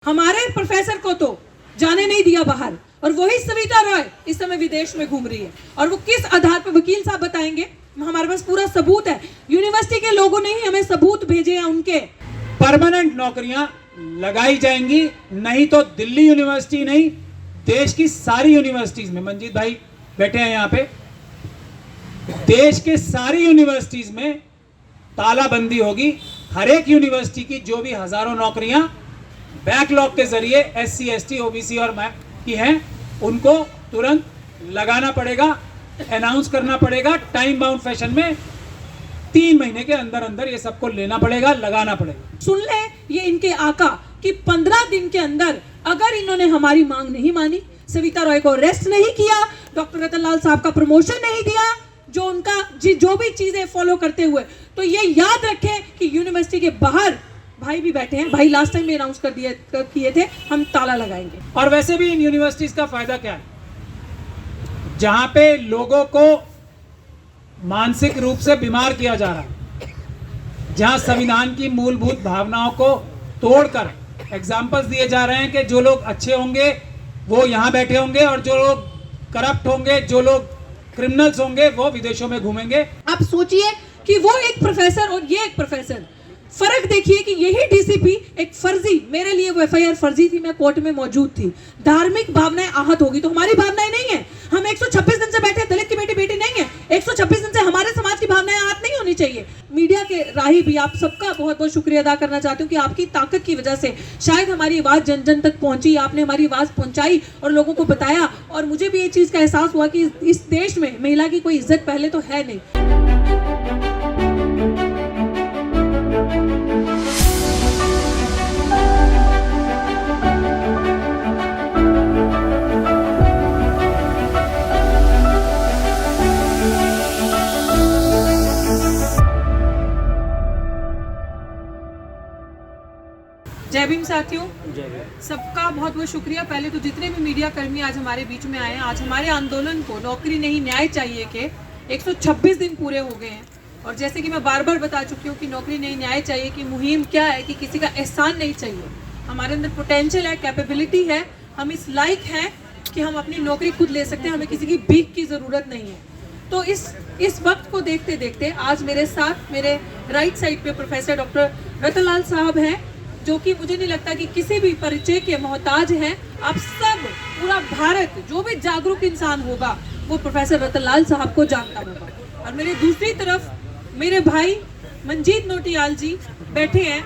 हमारे प्रोफेसर को तो जाने नहीं दिया बाहर, और वही सविता रॉय इस समय विदेश में घूम रही है। और वो किस आधार पर, वकील साहब बताएंगे, हमारे पास पूरा सबूत है। यूनिवर्सिटी के लोगों ने ही हमें सबूत भेजे हैं उनके। परमानेंट नौकरियां लगाई जाएंगी, नहीं तो दिल्ली यूनिवर्सिटी नहीं, देश की सारी यूनिवर्सिटीज में, मंजीत भाई बैठे हैं यहाँ पे, देश के सारी यूनिवर्सिटीज में तालाबंदी होगी। हर एक यूनिवर्सिटी की जो भी हजारों नौकरियां बैकलॉग के जरिए SC ST OBC और की हैं, उनको तुरंत लगाना पड़ेगा, अनाउंस करना पड़ेगा, टाइम बाउंड फैशन में 3 महीने के अंदर अंदर ये सबको लेना पड़ेगा, लगाना पड़ेगा। सुन ले ये इनके आका कि 15 दिन के अंदर अगर इन्होंने हमारी मांग नहीं मानी, सविता रॉय को अरेस्ट नहीं किया, डॉक्टर रतनलाल साहब का प्रमोशन नहीं दिया, जो उनका जो भी चीजें फॉलो करते हुए, तो ये याद रखें कि यूनिवर्सिटी के बाहर भाई भी बैठे हैं। भाई लास्ट टाइम में अनाउंस किए थे हम ताला लगाएंगे। और वैसे भी इन यूनिवर्सिटीज का फायदा क्या है, जहां पे लोगों को मानसिक रूप से बीमार किया जा रहा है, जहां संविधान की मूलभूत भावनाओं को तोड़कर एग्जाम्पल्स दिए जा रहे हैं कि जो लोग अच्छे होंगे वो यहां बैठे होंगे और जो लोग करप्ट होंगे, जो लोग क्रिमिनल्स होंगे, वो विदेशों में घूमेंगे। आप सोचिए कि वो एक प्रोफेसर और ये एक प्रोफेसर, फर्क देखिए कि यही डीसीपी एक फर्जी, मेरे लिए वो FIR फर्जी थी, मैं कोर्ट में मौजूद थी, धार्मिक भावनाएं आहत होगी, तो हमारी भावनाएं नहीं है। हम 126 दिन से बैठे, दलित की बेटी नहीं है, 126 दिन से हमारे समाज की भावनाएं आहत नहीं होनी चाहिए। मीडिया के राही भी आप सबका बहुत बहुत शुक्रिया अदा करना चाहती हूँ कि आपकी ताकत की वजह से शायद हमारी आवाज जन जन तक पहुंची, आपने हमारी आवाज पहुंचाई और लोगों को बताया। और मुझे भी ये चीज का एहसास हुआ कि इस देश में महिला की कोई इज्जत पहले तो है नहीं। जय भीम साथियों, सबका बहुत बहुत शुक्रिया। पहले तो जितने भी मीडिया कर्मी आज हमारे बीच में आए हैं, आज हमारे आंदोलन को नौकरी नहीं न्याय चाहिए के 126 दिन पूरे हो गए हैं। और जैसे कि मैं बार बार बता चुकी हूँ कि नौकरी नहीं न्याय चाहिए की मुहिम क्या है कि किसी का एहसान नहीं चाहिए। हमारे अंदर पोटेंशियल है, कैपेबिलिटी है, हम इस लायक हैं कि हम अपनी नौकरी खुद ले सकते हैं, हमें किसी की भीख की ज़रूरत नहीं है। तो इस वक्त को देखते देखते आज मेरे साथ मेरे राइट साइड पे प्रोफेसर डॉक्टर रतनलाल साहब हैं, जो कि मुझे नहीं लगता कि किसी भी परिचय के मोहताज हैं। आप सब, पूरा भारत, जो भी जागरूक इंसान होगा वो प्रोफेसर रतनलाल साहब को जानता होगा। और मेरे दूसरी तरफ मेरे भाई मंजीत नोटियाल जी बैठे हैं।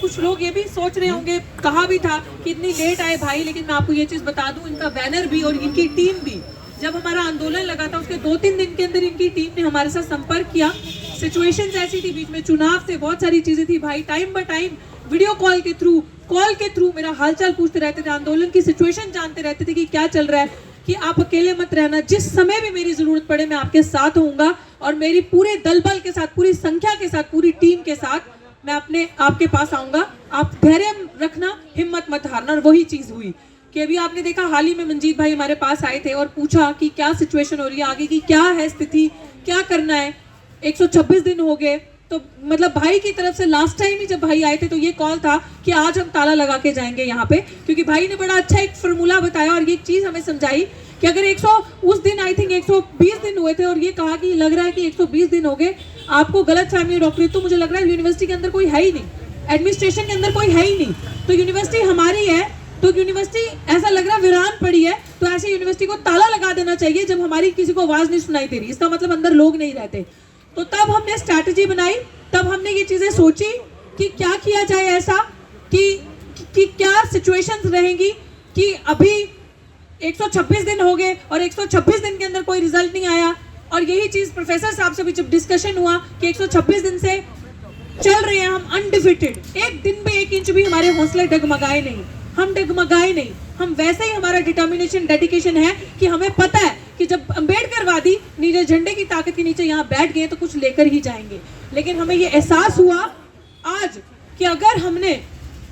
कुछ लोग ये भी सोच रहे होंगे, कहा भी था कि इतनी लेट आए भाई, लेकिन मैं आपको ये चीज़ बता दूं, इनका बैनर भी और इनकी टीम भी, जब हमारा आंदोलन लगा था उसके 2-3 दिन के अंदर इनकी टीम ने हमारे साथ संपर्क किया। सिचुएशंस ऐसी थी, बीच में चुनाव थे, बहुत सारी चीजें थी, भाई time by time video call के थ्रू मेरा हालचाल पूछते रहते थे, आंदोलन की सिचुएशन जानते रहते थे कि क्या चल रहा है, कि आप अकेले मत रहना, जिस समय भी मेरी जरूरत पड़े मैं आपके साथ होऊंगा। और मेरी पूरे दल बल के साथ, पूरी संख्या के साथ, पूरी टीम के साथ मैं आपके पास आऊंगा। आप धैर्य रखना, हिम्मत मत हारना। और वही चीज हुई कि अभी आपने देखा, हाल ही में मंजीत भाई हमारे पास आए थे और पूछा कि क्या सिचुएशन हो रही है, आगे की क्या है स्थिति, क्या करना है। 126 दिन हो गए, तो मतलब भाई की तरफ से लास्ट टाइम ही जब भाई आए थे तो ये कॉल था कि आज हम ताला लगा के जाएंगे यहाँ पे, क्योंकि भाई ने बड़ा अच्छा एक फॉर्मूला बताया और ये एक चीज हमें समझाई कि अगर उस दिन आई थिंक 120 दिन हुए थे और ये कहा कि लग रहा है कि 120 दिन हो गए, आपको गलत फहमी डॉक्टरेट, तो मुझे लग रहा है यूनिवर्सिटी के अंदर कोई है ही नहीं, एडमिनिस्ट्रेशन के अंदर कोई है ही नहीं, तो यूनिवर्सिटी हमारी है, तो यूनिवर्सिटी ऐसा लग रहा है वीरान पड़ी है, तो ऐसी यूनिवर्सिटी को ताला लगा देना चाहिए जब हमारी किसी को आवाज नहीं सुनाई दे रही, इसका मतलब अंदर लोग नहीं रहते। तो तब हमने स्ट्रैटेजी बनाई, तब हमने ये चीजें सोची कि क्या किया जाए ऐसा कि क्या सिचुएशंस रहेंगी कि अभी 126 दिन हो गए और 126 दिन के अंदर कोई रिजल्ट नहीं आया। और यही चीज प्रोफेसर साहब से भी जब डिस्कशन हुआ कि 126 दिन से चल रहे हैं हम अनडिफिटेड, एक दिन में 1 इंच भी हमारे हौसले डगमगाए नहीं, हम डगमगाए नहीं, हम वैसे ही, हमारा डिटर्मिनेशन, डेडिकेशन है कि हमें पता है कि जब अम्बेडकरवादी नीले झंडे की ताकत के नीचे यहाँ बैठ गए तो कुछ लेकर ही जाएंगे। लेकिन हमें ये एहसास हुआ आज कि अगर हमने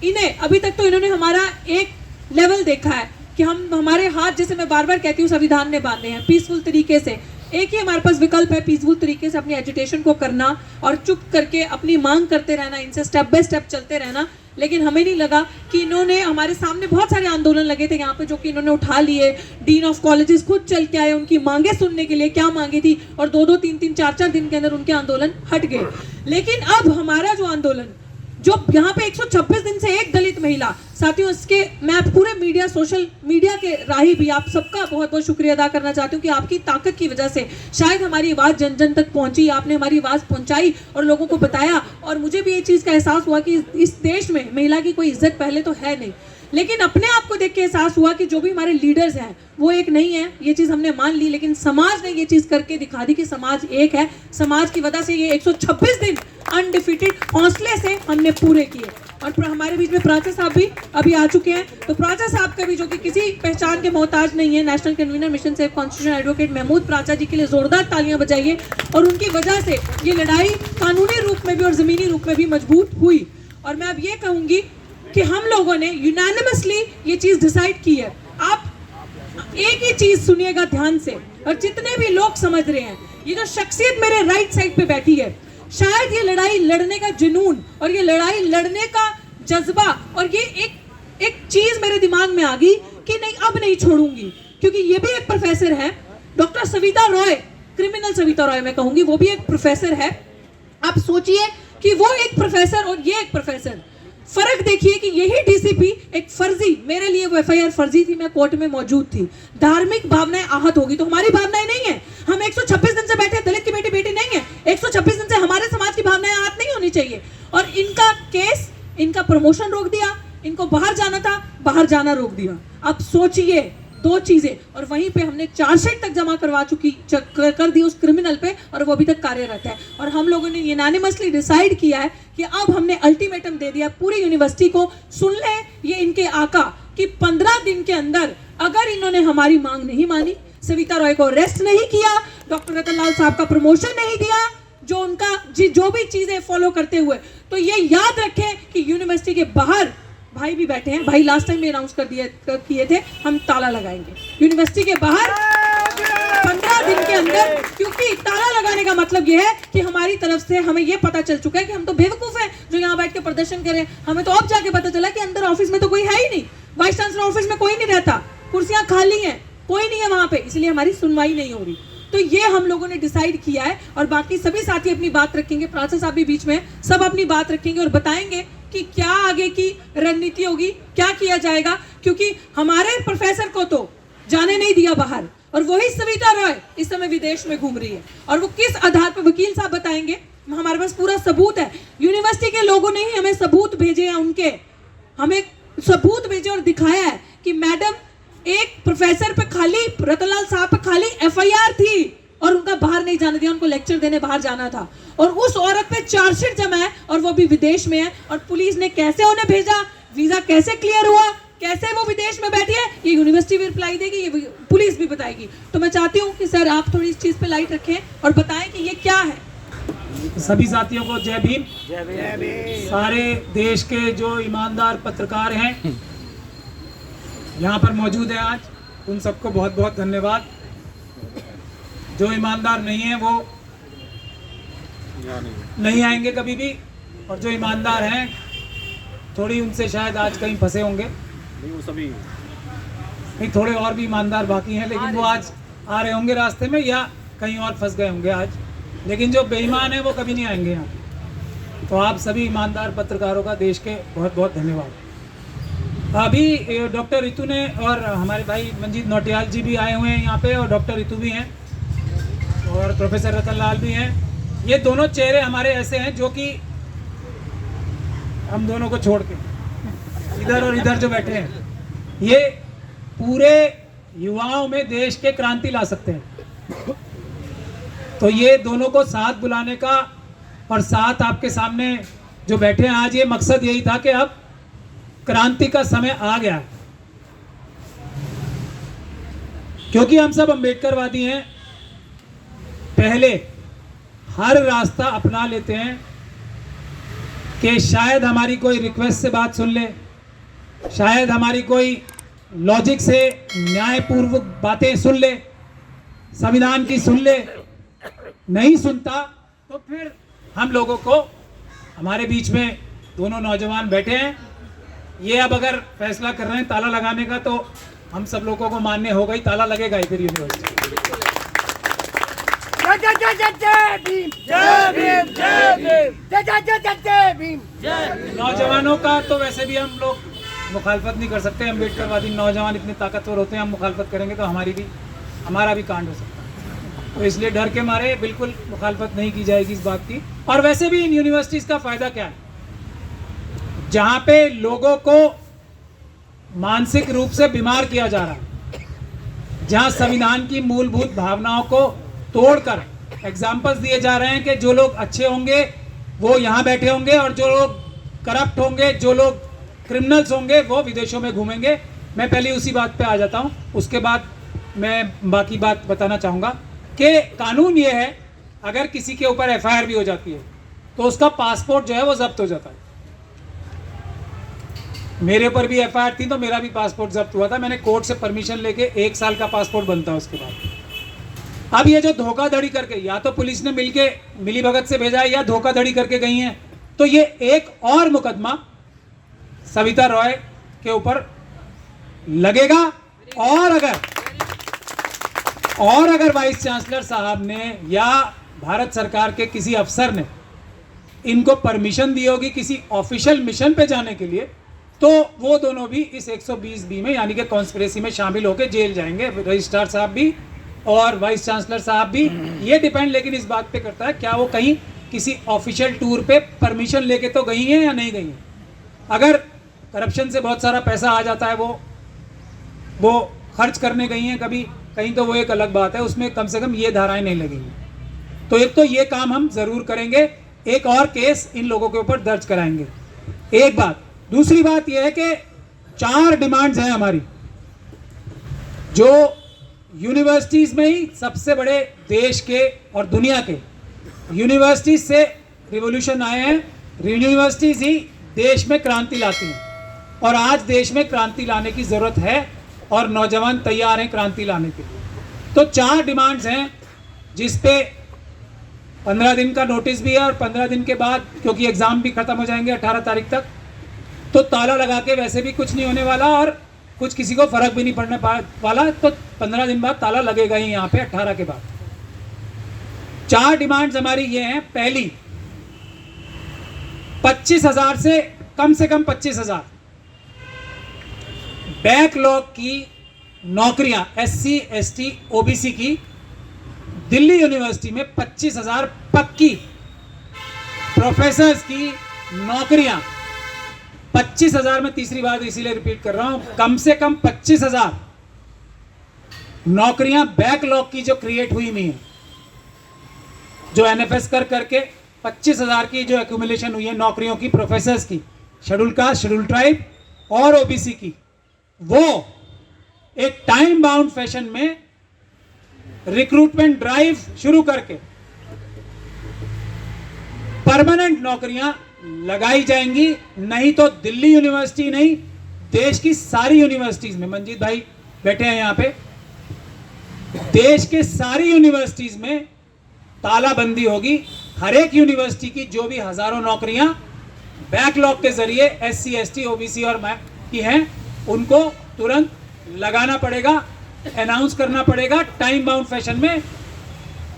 इन्हें, अभी तक तो इन्होंने हमारा एक लेवल देखा है कि हमारे हाथ, जैसे मैं बार बार कहती हूँ, संविधान ने बांधे हैं पीसफुल तरीके से। एक ही हमारे पास विकल्प है, पीसफुल तरीके से अपनी एजुटेशन को करना और चुप करके अपनी मांग करते रहना, इनसे स्टेप बाय स्टेप चलते रहना। लेकिन हमें नहीं लगा कि इन्होंने हमारे सामने बहुत सारे आंदोलन लगे थे यहाँ पे जो कि इन्होंने उठा लिए। डीन ऑफ कॉलेजेस खुद चल के आए उनकी मांगे सुनने के लिए, क्या मांगी थी, और 2-2, 3-3, 4-4 दिन के अंदर उनके आंदोलन हट गए। लेकिन अब हमारा जो आंदोलन, जो यहाँ पे 126 दिन से एक दलित महिला, साथियों इसके मैं पूरे मीडिया, सोशल मीडिया के राही भी आप सबका बहुत बहुत शुक्रिया अदा करना चाहती हूँ कि आपकी ताकत की वजह से शायद हमारी आवाज़ जन जन तक पहुँची, आपने हमारी आवाज़ पहुँचाई और लोगों को बताया। और मुझे भी ये चीज़ का एहसास हुआ कि इस देश में महिला की कोई इज्जत पहले तो है नहीं, लेकिन अपने आप को देख के एहसास हुआ कि जो भी हमारे लीडर्स हैं वो एक नहीं है, ये चीज़ हमने मान ली। लेकिन समाज ने ये चीज़ करके दिखा दी कि समाज एक है। समाज की वजह से ये 126 दिन अनडिफिटेड हौसले से हमने पूरे किए। और हमारे बीच में प्राचा साहब भी अभी आ चुके हैं। तो प्राचा साहब का भी, जो कि किसी पहचान के मोहताज नहीं है, national convener mission safe constitution advocate Mahmood Pracha ji के लिए जोरदार तालियां बजाइए। और उनकी वजह से ये लड़ाई कानूनी रूप में भी और ज़मीनी रूप में भी मजबूत हुई। और मैं अब ये कहूँगी कि हम लोगों ने यूनानिमसली ये चीज़ डिसाइड की है। आप एक ही चीज़ सुनिएगा ध्यान से, और जितने भी लोग समझ रहे हैं, ये जो शख्सियत मेरे राइट साइड पे बैठी है, शायद ये लड़ाई लड़ने का जुनून और ये लड़ाई लड़ने का जज्बा और ये एक चीज़ मेरे दिमाग में आ गई कि नहीं, अब नहीं छोड़ूंगी। क्योंकि ये भी एक प्रोफेसर है, डॉक्टर सविता रॉय, क्रिमिनल सविता रॉय मैं कहूँगी, वो भी एक प्रोफेसर है। आप सोचिए कि वो एक प्रोफेसर और ये एक प्रोफेसर, फर्क देखिए कि यही डीसीपी एक फर्जी, मेरे लिए वो एफआईआर फर्जी थी, मैं कोर्ट में मौजूद थी, धार्मिक भावनाएं आहत होगी, तो हमारी भावनाएं नहीं है। हम 126 दिन से बैठे, दलित की बेटी नहीं है, 126 दिन से हमारे समाज की भावनाएं आहत नहीं होनी चाहिए। और इनका केस, इनका प्रमोशन रोक दिया, इनको बाहर जाना था, बाहर जाना रोक दिया। अब सोचिए दो चीजें, और वहीं पे हमने चार्जशीट तक जमा करवा कर दी उस क्रिमिनल पे, और वो अभी तक कार्यरत है। और हम लोगों ने यूनानिमसली डिसाइड किया है कि अब हमने अल्टीमेटम दे दिया पूरी यूनिवर्सिटी को, सुन ले ये इनके आका, कि 15 दिन के अंदर अगर इन्होंने हमारी मांग नहीं मानी, सविता रॉय को अरेस्ट नहीं किया, डॉक्टर रतनलाल साहब का प्रमोशन नहीं दिया, जो उनका जो भी चीजें फॉलो करते हुए, तो ये याद रखें कि यूनिवर्सिटी के बाहर भाई भी बैठे हैं। भाई लास्ट टाइम में अनाउंस किए थे हम ताला लगाएंगे यूनिवर्सिटी के बाहर 15 दिन के अंदर, क्योंकि ताला लगाने का मतलब ये है कि हमारी तरफ से हमें ये पता चल चुका है कि हम तो बेवकूफ हैं जो यहाँ बैठ के प्रदर्शन करें। हमें तो अब जाके पता चला कि अंदर ऑफिस में तो कोई है ही नहीं, वाइस चांसलर ऑफिस में कोई नहीं रहता, कुर्सियां खाली हैं, कोई नहीं है वहां पे, इसलिए हमारी सुनवाई नहीं हो रही। तो ये हम लोगों ने डिसाइड किया है, और बाकी सभी साथी अपनी बात रखेंगे, प्राचा साहब भी बीच में, सब अपनी बात रखेंगे और बताएंगे कि क्या आगे की रणनीति होगी, क्या किया जाएगा। क्योंकि हमारे प्रोफेसर को तो जाने नहीं दिया बाहर, और वही सविता रॉय इस समय विदेश में घूम रही है, और वो किस आधार पर, वकील साहब बताएंगे, हमारे पास पूरा सबूत है। यूनिवर्सिटी के लोगों ने ही हमें सबूत भेजे हैं, उनके हमें सबूत भेजे और दिखाया है कि मैडम एक प्रोफेसर पे खाली, रतनलाल साहब पे खाली एफआईआर थी और उनका बाहर नहीं जाने दिया, उनको लेक्चर देने बाहर जाना था, और उस औरत पे चार्जशीट जमा है और वो भी विदेश में है। और पुलिस ने कैसे उन्हें भेजा, वीजा कैसे क्लियर हुआ, कैसे वो विदेश में बैठी है, ये यूनिवर्सिटी भी रिप्लाई देगी, ये पुलिस भी बताएगी। तो मैं चाहती हूँ कि सर आप थोड़ी इस चीज पे लाइट रखें और बताएं कि ये क्या है। सभी साथियों को जय भीम। सारे देश के जो ईमानदार पत्रकार हैं यहाँ पर मौजूद हैं आज, उन सबको बहुत बहुत धन्यवाद। जो ईमानदार नहीं है वो नहीं आएंगे कभी भी, और जो ईमानदार हैं थोड़ी उनसे शायद आज कहीं फंसे होंगे, नहीं वो सभी नहीं, थोड़े और भी ईमानदार बाकी हैं, लेकिन वो आज आ रहे होंगे रास्ते में या कहीं और फंस गए होंगे आज, लेकिन जो बेईमान है वो कभी नहीं आएंगे यहाँ। तो आप सभी ईमानदार पत्रकारों का देश के बहुत बहुत धन्यवाद। अभी डॉक्टर रितु ने और हमारे भाई मंजीत नौटियाल जी भी आए हुए हैं यहाँ पे, और डॉक्टर रितु भी हैं और प्रोफेसर रतनलाल भी हैं। ये दोनों चेहरे हमारे ऐसे हैं जो कि हम दोनों को छोड़ के इधर और इधर जो बैठे हैं, ये पूरे युवाओं में देश के क्रांति ला सकते हैं। तो ये दोनों को साथ बुलाने का और साथ आपके सामने जो बैठे हैं आज, ये मकसद यही था कि अब क्रांति का समय आ गया है, क्योंकि हम सब अम्बेडकरवादी हैं। पहले हर रास्ता अपना लेते हैं कि शायद हमारी कोई रिक्वेस्ट से बात सुन ले, शायद हमारी कोई लॉजिक से न्यायपूर्वक बातें सुन ले, संविधान की सुन ले, नहीं सुनता तो फिर हम लोगों को, हमारे बीच में दोनों नौजवान बैठे हैं, ये अब अगर फैसला कर रहे हैं ताला लगाने का, तो हम सब लोगों को मान्य होगा ही, ताला लगेगा ही फिर यूनिवर्सिटी। नौजवानों का तो वैसे भी हम लोग मुखालफत नहीं कर सकते। अम्बेडकरवादी नौजवान इतने ताकतवर होते हैं, हम मुखालफत करेंगे तो हमारा भी कांड हो सकता है। तो इसलिए डर के मारे बिल्कुल मुखालफत नहीं की जाएगी इस बात की। और वैसे भी इन यूनिवर्सिटीज का फायदा क्या है, जहां पे लोगों को मानसिक रूप से बीमार किया जा रहा है, जहां संविधान की मूलभूत भावनाओं को तोड़कर एग्जाम्पल्स दिए जा रहे हैं कि जो लोग अच्छे होंगे वो यहाँ बैठे होंगे और जो लोग करप्ट होंगे, जो लोग क्रिमिनल्स होंगे वो विदेशों में घूमेंगे। मैं पहले उसी बात पे आ जाता हूँ, उसके बाद मैं बाकी बात बताना चाहूँगा कि कानून ये है, अगर किसी के ऊपर एफआईआर भी हो जाती है तो उसका पासपोर्ट जो है वो जब्त हो जाता है। मेरे ऊपर भी एफआईआर थी तो मेरा भी पासपोर्ट जब्त हुआ था। मैंने कोर्ट से परमिशन लेके 1 साल का पासपोर्ट बनता है उसके बाद। अब ये जो धोखाधड़ी करके, या तो पुलिस ने मिली भगत से भेजा है या धोखाधड़ी करके गई हैं, तो ये एक और मुकदमा सविता रॉय के ऊपर लगेगा। और अगर वाइस चांसलर साहब ने या भारत सरकार के किसी अफसर ने इनको परमिशन दी होगी किसी ऑफिशियल मिशन पे जाने के लिए, तो वो दोनों भी इस 120B में यानी कि कॉन्स्पिरेसी में शामिल होकर जेल जाएंगे, रजिस्ट्रार साहब भी और वाइस चांसलर साहब भी। ये डिपेंड लेकिन इस बात पे करता है क्या वो कहीं किसी ऑफिशियल टूर पे परमिशन लेके तो गई हैं या नहीं गई हैं। अगर करप्शन से बहुत सारा पैसा आ जाता है, वो खर्च करने गई हैं कभी कहीं, तो वो एक अलग बात है, उसमें कम से कम ये धाराएं नहीं लगेंगी। तो एक तो ये काम हम जरूर करेंगे, एक और केस इन लोगों के ऊपर दर्ज कराएंगे, एक बात। दूसरी बात यह है कि 4 डिमांड्स हैं हमारी, जो यूनिवर्सिटीज में ही सबसे बड़े देश के और दुनिया के यूनिवर्सिटीज से रिवॉल्यूशन आए हैं। यूनिवर्सिटीज ही देश में क्रांति लाती हैं और आज देश में क्रांति लाने की ज़रूरत है और नौजवान तैयार हैं क्रांति लाने के लिए। तो 4 डिमांड्स हैं जिस पे 15 दिन का नोटिस भी है और 15 दिन के बाद, क्योंकि एग्ज़ाम भी ख़त्म हो जाएंगे 18 तारीख तक, तो ताला लगा के वैसे भी कुछ नहीं होने वाला और कुछ किसी को फ़र्क भी नहीं पड़ने वाला। तो 15 दिन बाद ताला लगेगा ही यहाँ पे 18 के बाद। 4 डिमांड्स हमारी ये हैं। पहली, 25,000 से कम 25,000 बैकलॉग की नौकरियां SC ST OBC की दिल्ली यूनिवर्सिटी में 25,000 पक्की प्रोफेसर्स की नौकरियां। 25,000 में तीसरी बार इसीलिए रिपीट कर रहा हूं, कम से कम 25,000 नौकरियां बैकलॉग की जो क्रिएट हुई हैं, जो NFS करके 25,000 की जो एक्यूमुलेशन हुई है नौकरियों की प्रोफेसर्स की, शेड्यूल कास्ट, शेड्यूल ट्राइब और OBC की, वो एक टाइम बाउंड फैशन में रिक्रूटमेंट ड्राइव शुरू करके परमानेंट नौकरियां लगाई जाएंगी। नहीं तो दिल्ली यूनिवर्सिटी नहीं, देश की सारी यूनिवर्सिटीज में, मंजीत भाई बैठे हैं यहाँ पे, देश के सारी यूनिवर्सिटीज में तालाबंदी होगी। हर एक यूनिवर्सिटी की जो भी हजारों नौकरियां बैकलॉग के जरिए SC ST OBC और की हैं, उनको तुरंत लगाना पड़ेगा, अनाउंस करना पड़ेगा टाइम बाउंड फैशन में।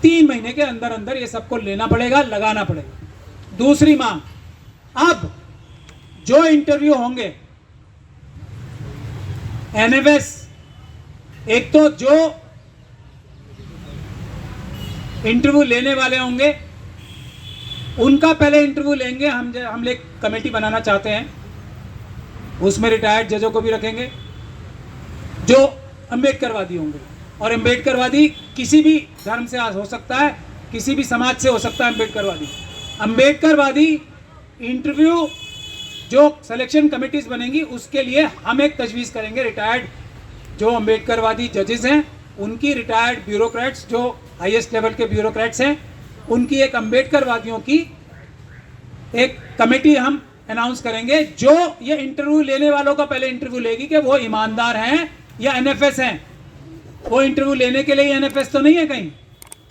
3 महीने के अंदर अंदर ये सबको लेना पड़ेगा, लगाना पड़ेगा। दूसरी मांग, अब जो इंटरव्यू होंगे NFS, एक तो जो इंटरव्यू लेने वाले होंगे उनका पहले इंटरव्यू लेंगे। हम एक कमेटी बनाना चाहते हैं, उसमें रिटायर्ड जजों को भी रखेंगे जो अम्बेडकरवादी होंगे। और अम्बेडकरवादी किसी भी धर्म से हो सकता है, किसी भी समाज से हो सकता है। अम्बेडकरवादी इंटरव्यू जो सिलेक्शन कमेटीज बनेंगी उसके लिए हम एक तजवीज़ करेंगे। रिटायर्ड जो अम्बेडकरवादी जजेस हैं उनकी, रिटायर्ड ब्यूरोक्रेट्स जो हाईएस्ट लेवल के ब्यूरोक्रेट्स हैं उनकी, एक अम्बेडकरवादियों की एक कमेटी हम अनाउंस करेंगे, जो ये इंटरव्यू लेने वालों का पहले इंटरव्यू लेगी कि वो ईमानदार हैं या NFS हैं। वो इंटरव्यू लेने के लिए NFS तो नहीं है कहीं।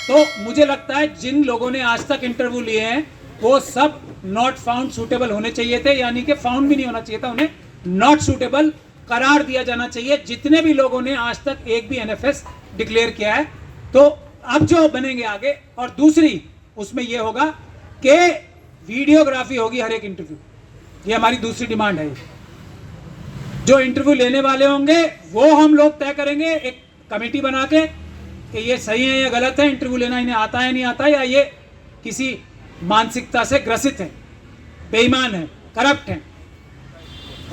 तो मुझे लगता है जिन लोगों ने आज तक इंटरव्यू लिए हैं वो सब नॉट फाउंड सूटेबल होने चाहिए थे, यानी कि फाउंड भी नहीं होना चाहिए था उन्हें, नॉट सूटेबल करार दिया जाना चाहिए जितने भी लोगों ने आज तक एक भी एनएफएस डिक्लेयर किया है। तो अब जो बनेंगे आगे, और दूसरी उसमें यह होगा कि वीडियोग्राफी होगी हर एक इंटरव्यू। ये हमारी दूसरी डिमांड है। जो इंटरव्यू लेने वाले होंगे वो हम लोग तय करेंगे एक कमेटी बना के कि ये सही है या गलत है, इंटरव्यू लेना इन्हें आता है नहीं आता, या ये किसी मानसिकता से ग्रसित है, बेईमान है, करप्ट है।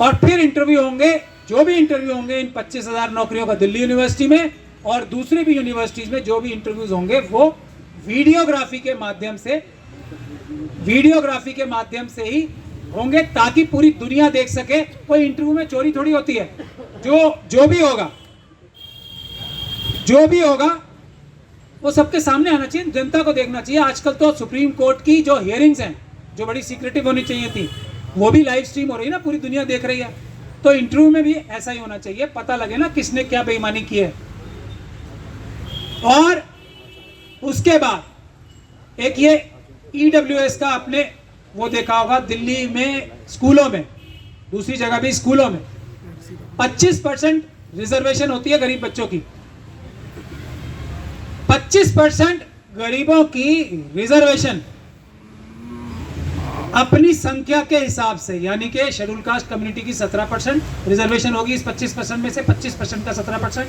और फिर इंटरव्यू होंगे, जो भी इंटरव्यू होंगे इन 25,000 नौकरियों का दिल्ली यूनिवर्सिटी में और दूसरी भी यूनिवर्सिटीज में जो भी इंटरव्यूज होंगे वो वीडियोग्राफी के माध्यम से ही होंगे, ताकि पूरी दुनिया देख सके। कोई इंटरव्यू में चोरी थोड़ी होती है। जो भी होगा वो सबके सामने आना चाहिए, जनता को देखना चाहिए। आजकल तो सुप्रीम कोर्ट की जो हियरिंग्स हैं, जो बड़ी सीक्रेटिव होनी चाहिए थी, वो भी लाइव स्ट्रीम हो रही है ना, पूरी दुनिया देख रही है। तो इंटरव्यू में भी ऐसा ही होना चाहिए, पता लगे ना किसने क्या बेईमानी की है। और उसके बाद एक ये ईडब्ल्यूएस का आपने वो देखा होगा, दिल्ली में स्कूलों में, दूसरी जगह भी स्कूलों में 25% रिजर्वेशन होती है गरीब बच्चों की। 25% गरीबों की रिजर्वेशन अपनी संख्या के हिसाब से, यानी कि शेड्यूल कास्ट कम्युनिटी की 17% रिजर्वेशन होगी। इस 25% में से 25% का 17%,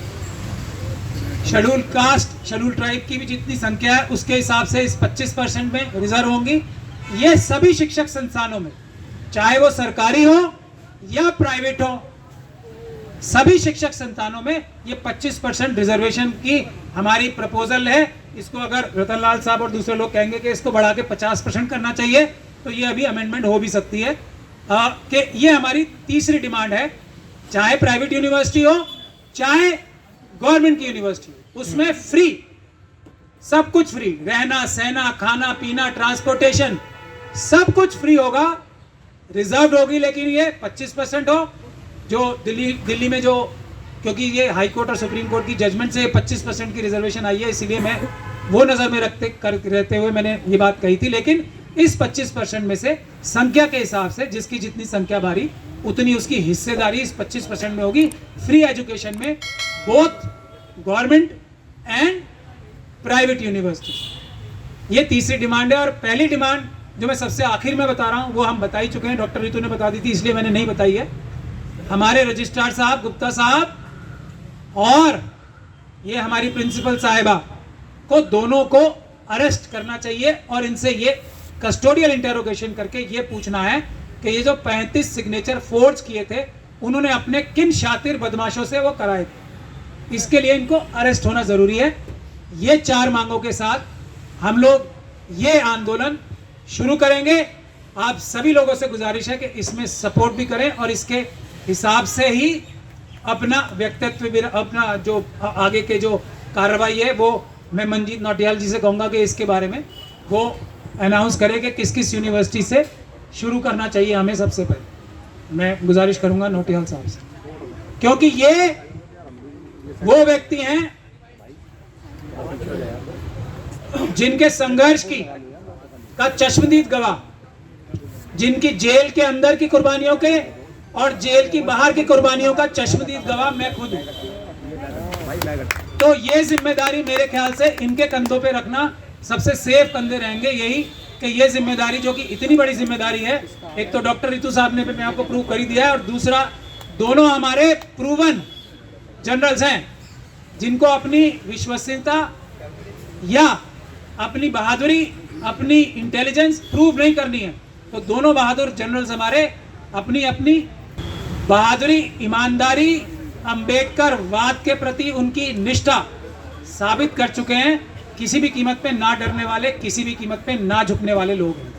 शेड्यूल कास्ट शेड्यूल ट्राइब की भी जितनी संख्या है उसके हिसाब से इस 25% में रिजर्व होंगी। ये सभी शिक्षक संस्थानों में, चाहे वो सरकारी हो या प्राइवेट हो, सभी शिक्षक संस्थानों में ये 25% रिजर्वेशन की हमारी प्रपोजल है। इसको अगर रतनलाल साहब और दूसरे लोग कहेंगे कि इसको बढ़ा के 50% करना चाहिए, तो ये अभी अमेंडमेंट हो भी सकती है। कि ये हमारी तीसरी डिमांड है। चाहे प्राइवेट यूनिवर्सिटी हो चाहे गवर्नमेंट की यूनिवर्सिटी, उसमें फ्री, सब कुछ फ्री, रहना सहना खाना पीना ट्रांसपोर्टेशन सब कुछ फ्री होगा। रिजर्व होगी, लेकिन ये 25% हो। जो दिल्ली में जो, क्योंकि ये हाई कोर्ट और सुप्रीम कोर्ट की जजमेंट से 25% की रिजर्वेशन आई है, इसीलिए मैं वो नजर में रहते हुए मैंने ये बात कही थी। लेकिन इस 25% में से संख्या के हिसाब से जिसकी जितनी संख्या भारी उतनी उसकी हिस्सेदारी इस 25% में होगी। फ्री एजुकेशन में both government and private university. ये तीसरी डिमांड है। और पहली डिमांड जो मैं सबसे आखिर में बता रहा हूँ वो हम बता ही चुके हैं, डॉक्टर रितु ने बता दी थी, इसलिए मैंने नहीं बताई है। हमारे रजिस्ट्रार साहब गुप्ता साहब और ये हमारी प्रिंसिपल साहिबा को, दोनों को अरेस्ट करना चाहिए और इनसे ये कस्टोडियल इंटेरोगेशन करके ये पूछना है कि ये जो 35 सिग्नेचर फोर्ज किए थे उन्होंने अपने किन शातिर बदमाशों से वो कराए थे। इसके लिए इनको अरेस्ट होना जरूरी है। ये 4 मांगों के साथ हम लोग ये आंदोलन शुरू करेंगे। आप सभी लोगों से गुजारिश है कि इसमें सपोर्ट भी करें और इसके हिसाब से ही अपना व्यक्तित्व भी, अपना जो आगे के जो कार्रवाई है वो मैं मंजीत नौटियाल जी से कहूँगा कि इसके बारे में वो अनाउंस करें कि किस किस यूनिवर्सिटी से शुरू करना चाहिए हमें। सबसे पहले मैं गुजारिश करूँगा नौटियाल साहब से, क्योंकि ये वो व्यक्ति हैं जिनके संघर्ष का चश्मदीद गवाह, जिनकी जेल के अंदर की कुर्बानियों के और जेल की बाहर की कुर्बानियों का चश्मदीद गवाह मैं खुद हूं। तो ये जिम्मेदारी मेरे ख्याल से इनके कंधों पे रखना सबसे सेफ कंधे रहेंगे। यही कि ये जिम्मेदारी जो कि इतनी बड़ी जिम्मेदारी है, एक तो डॉक्टर रितु साहब ने मैं आपको प्रूव कर ही दिया है, और दूसरा दोनों हमारे प्रूवन जनरल्स हैं जिनको अपनी विश्वसनीयता या अपनी बहादुरी, अपनी इंटेलिजेंस प्रूव नहीं करनी है। तो दोनों बहादुर जनरल्स हमारे अपनी अपनी बहादुरी, ईमानदारी, अंबेडकर वाद के प्रति उनकी निष्ठा साबित कर चुके हैं। किसी भी कीमत पे ना डरने वाले, किसी भी कीमत पे ना झुकने वाले लोग हैं।